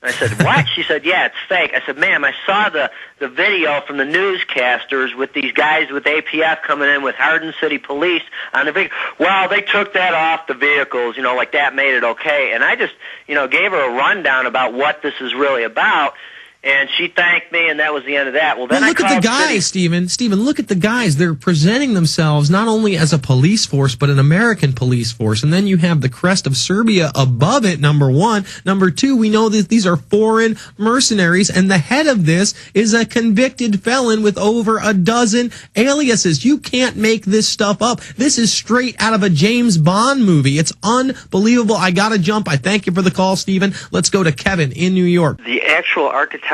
And I said, what? She said, yeah, it's fake. I said, ma'am, I saw the video from the newscasters with these guys with APF coming in with Hardin City Police on the vehicle. Well, they took that off the vehicles, like that made it okay. And I just, gave her a rundown about what this is really about. And she thanked me, and that was the end of that. Well, then look at the guys, Stephen. Look at the guys. They're presenting themselves not only as a police force, but an American police force. And then you have the crest of Serbia above it, number one. Number two, we know that these are foreign mercenaries, and the head of this is a convicted felon with over a dozen aliases. You can't make this stuff up. This is straight out of a James Bond movie. It's unbelievable. I got to jump. I thank you for the call, Stephen. Let's go to Kevin in New York. The actual architectural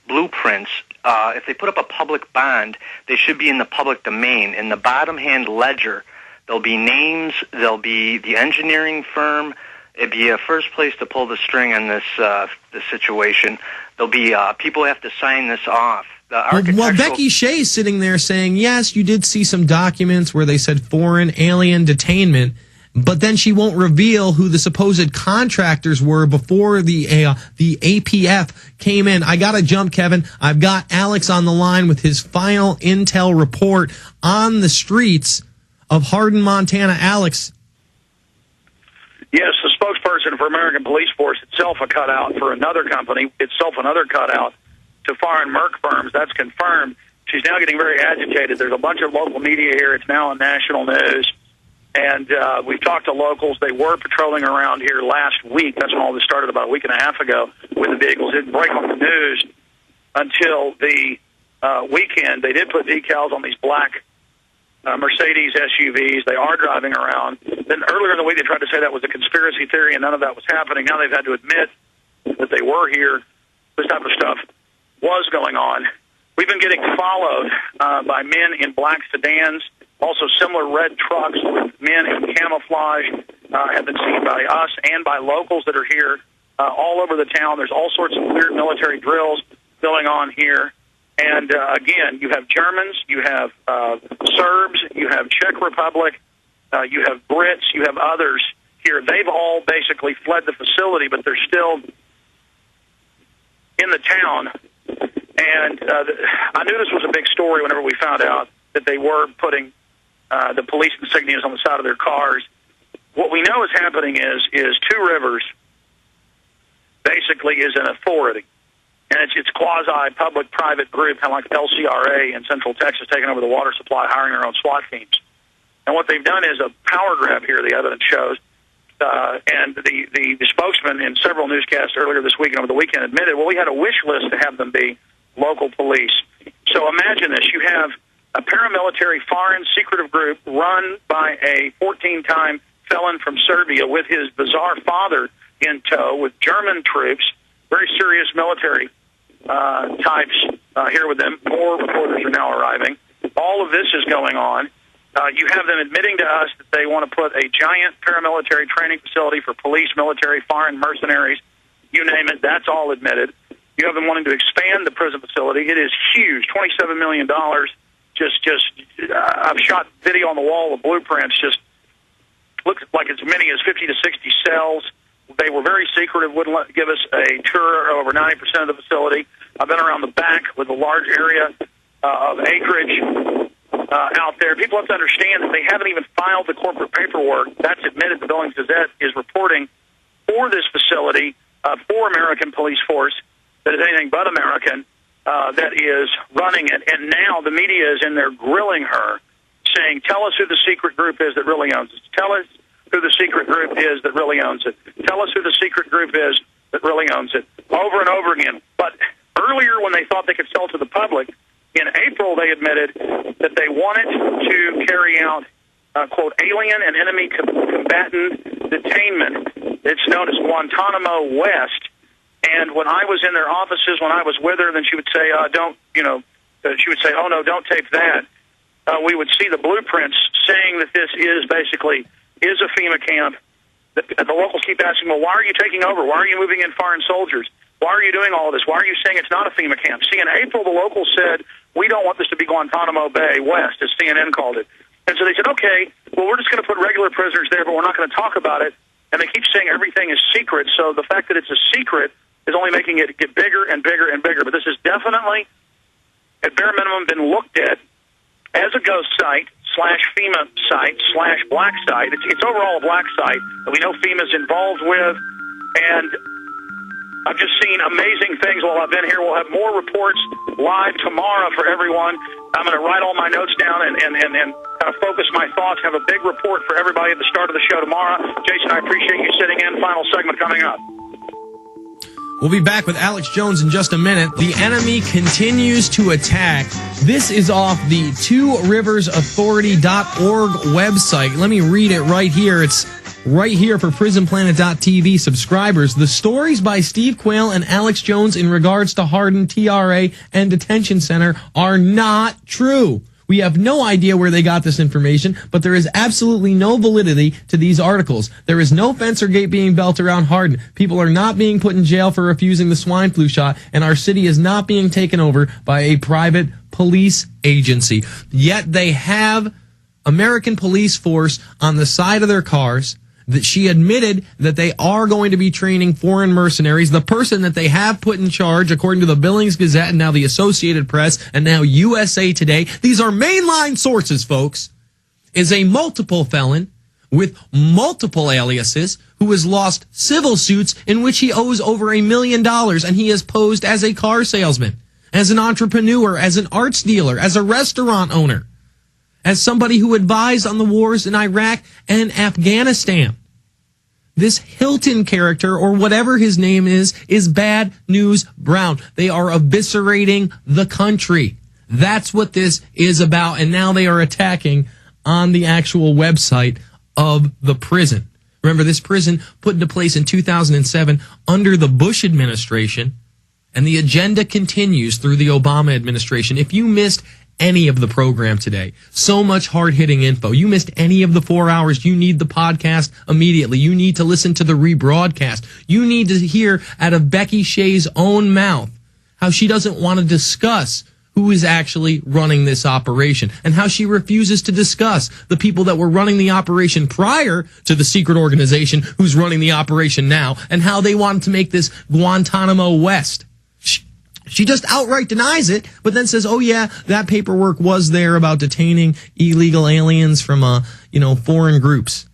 blueprints, if they put up a public bond, they should be in the public domain. In the bottom hand ledger, there'll be names, there'll be the engineering firm. It'd be a first place to pull the string on this situation. There'll be people who have to sign this off. Well, Becky Shea's sitting there saying, yes, you did see some documents where they said foreign alien detainment, but then she won't reveal who the supposed contractors were before the APF came in. I got to jump, Kevin. I've got Alex on the line with his final intel report on the streets of Hardin, Montana. Alex. Yes, the spokesperson for American Police Force, itself a cutout for another company, itself another cutout to foreign merc firms. That's confirmed. She's now getting very agitated. There's a bunch of local media here. It's now on national news. And we've talked to locals. They were patrolling around here last week. That's when all this started, about a week and a half ago, with the vehicles. It didn't break on the news until the weekend. They did put decals on these black Mercedes SUVs. They are driving around. Then earlier in the week, they tried to say that was a conspiracy theory, and none of that was happening. Now they've had to admit that they were here. This type of stuff was going on. We've been getting followed by men in black sedans. Also, similar red trucks with men in camouflage have been seen by us and by locals that are here all over the town. There's all sorts of weird military drills going on here. And, again, you have Germans, you have Serbs, you have Czech Republic, you have Brits, you have others here. They've all basically fled the facility, but they're still in the town. And I knew this was a big story whenever we found out that they were putting the police insignias on the side of their cars. What we know is happening is Two Rivers basically is an authority, and it's quasi-public-private group, kind of like LCRA in Central Texas, taking over the water supply, hiring their own SWAT teams. And what they've done is a power grab here, the evidence shows, and the spokesman in several newscasts earlier this week and over the weekend admitted, well, we had a wish list to have them be local police. So imagine this. You have a paramilitary foreign secretive group run by a 14-time felon from Serbia with his bizarre father in tow, with German troops, very serious military types here with them. More reporters are now arriving. All of this is going on. You have them admitting to us that they want to put a giant paramilitary training facility for police, military, foreign mercenaries, you name it, that's all admitted. You have them wanting to expand the prison facility. It is huge, $27 million. I've shot video on the wall of blueprints. Just looks like as many as 50 to 60 cells. They were very secretive, wouldn't give us a tour of over 90% of the facility. I've been around the back with a large area of acreage out there. People have to understand that they haven't even filed the corporate paperwork. That's admitted. The Billings Gazette is reporting for this facility, for American Police Force, that is anything but American, that is running it. And now the media is in there grilling her, saying, tell us who the secret group is that really owns it. Tell us who the secret group is that really owns it. Tell us who the secret group is that really owns it. Over and over again. But earlier, when they thought they could sell to the public, in April they admitted that they wanted to carry out, quote, alien and enemy combatant detainment. It's known as Guantanamo West. And when I was in their offices, when I was with her, then she would say, she would say, oh, no, don't tape that. We would see the blueprints saying that this is basically is a FEMA camp. The locals keep asking, well, why are you taking over? Why are you moving in foreign soldiers? Why are you doing all of this? Why are you saying it's not a FEMA camp? See, in April, the locals said, we don't want this to be Guantanamo Bay West, as CNN called it. And so they said, okay, well, we're just going to put regular prisoners there, but we're not going to talk about it. And they keep saying everything is secret. So the fact that it's a secret is only making it get bigger and bigger and bigger. But this has definitely, at bare minimum, been looked at as a ghost site / FEMA site / black site. It's overall a black site that we know FEMA's involved with, and I've just seen amazing things while I've been here. We'll have more reports live tomorrow for everyone. I'm going to write all my notes down and kind of focus my thoughts, have a big report for everybody at the start of the show tomorrow. Jason, I appreciate you sitting in. Final segment coming up. We'll be back with Alex Jones in just a minute. The enemy continues to attack. This is off the tworiversauthority.org website. Let me read it right here. It's right here for prisonplanet.tv subscribers. The stories by Steve Quayle and Alex Jones in regards to Hardin, TRA, and detention center are not true. We have no idea where they got this information, but there is absolutely no validity to these articles. There is no fence or gate being built around Hardin. People are not being put in jail for refusing the swine flu shot, and our city is not being taken over by a private police agency. Yet they have American police force on the side of their cars. That she admitted that they are going to be training foreign mercenaries. The person that they have put in charge, according to the Billings Gazette and now the Associated Press and now USA Today, these are mainline sources, folks, is a multiple felon with multiple aliases who has lost civil suits in which he owes over $1 million, and he has posed as a car salesman, as an entrepreneur, as an arts dealer, as a restaurant owner, as somebody who advised on the wars in Iraq and Afghanistan. This Hilton character, or whatever his name is Bad News Brown. They are eviscerating the country. That's what this is about, and now they are attacking on the actual website of the prison. Remember, this prison put into place in 2007 under the Bush administration, and the agenda continues through the Obama administration. If you missed any of the program today, so much hard-hitting info, you missed any of the 4 hours, you need the podcast immediately. You need to listen to the rebroadcast. You need to hear out of Becky Shea's own mouth how she doesn't want to discuss who is actually running this operation and how she refuses to discuss the people that were running the operation prior to the secret organization who's running the operation now, and how they wanted to make this Guantanamo West. She just outright denies it, but then says, oh yeah, that paperwork was there about detaining illegal aliens from, foreign groups.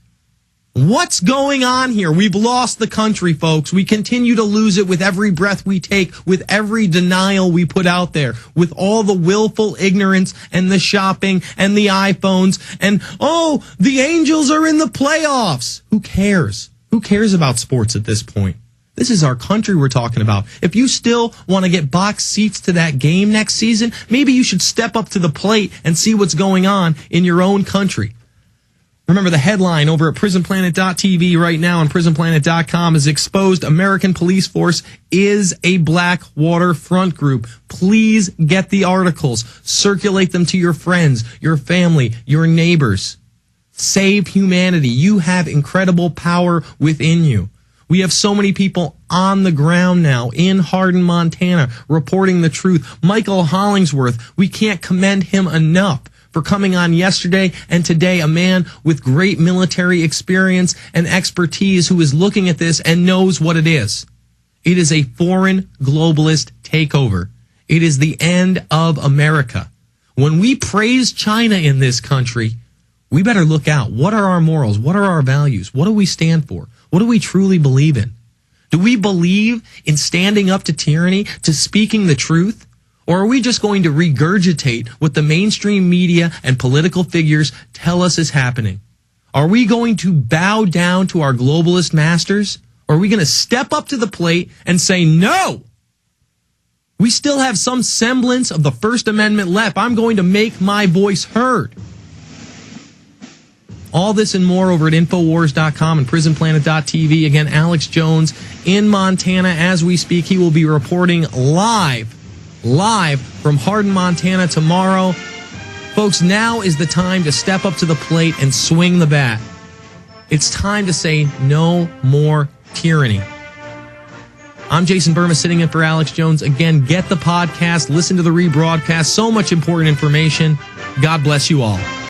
What's going on here? We've lost the country, folks. We continue to lose it with every breath we take, with every denial we put out there, with all the willful ignorance and the shopping and the iPhones and, oh, the Angels are in the playoffs. Who cares? Who cares about sports at this point? This is our country we're talking about. If you still want to get box seats to that game next season, maybe you should step up to the plate and see what's going on in your own country. Remember, the headline over at prisonplanet.tv right now and prisonplanet.com is exposed American police force is a Blackwater front group. Please get the articles. Circulate them to your friends, your family, your neighbors. Save humanity. You have incredible power within you. We have so many people on the ground now in Hardin, Montana, reporting the truth. Michael Hollingsworth, we can't commend him enough for coming on yesterday and today, a man with great military experience and expertise who is looking at this and knows what it is. It is a foreign globalist takeover. It is the end of America. When we praise China in this country, we better look out. What are our morals? What are our values? What do we stand for? What do we truly believe in? Do we believe in standing up to tyranny, to speaking the truth? Or are we just going to regurgitate what the mainstream media and political figures tell us is happening? Are we going to bow down to our globalist masters? Or are we going to step up to the plate and say, no, we still have some semblance of the First Amendment left. I'm going to make my voice heard. All this and more over at Infowars.com and PrisonPlanet.tv. Again, Alex Jones in Montana as we speak. He will be reporting live from Hardin, Montana tomorrow. Folks, now is the time to step up to the plate and swing the bat. It's time to say no more tyranny. I'm Jason Bermas sitting in for Alex Jones. Again, get the podcast, listen to the rebroadcast. So much important information. God bless you all.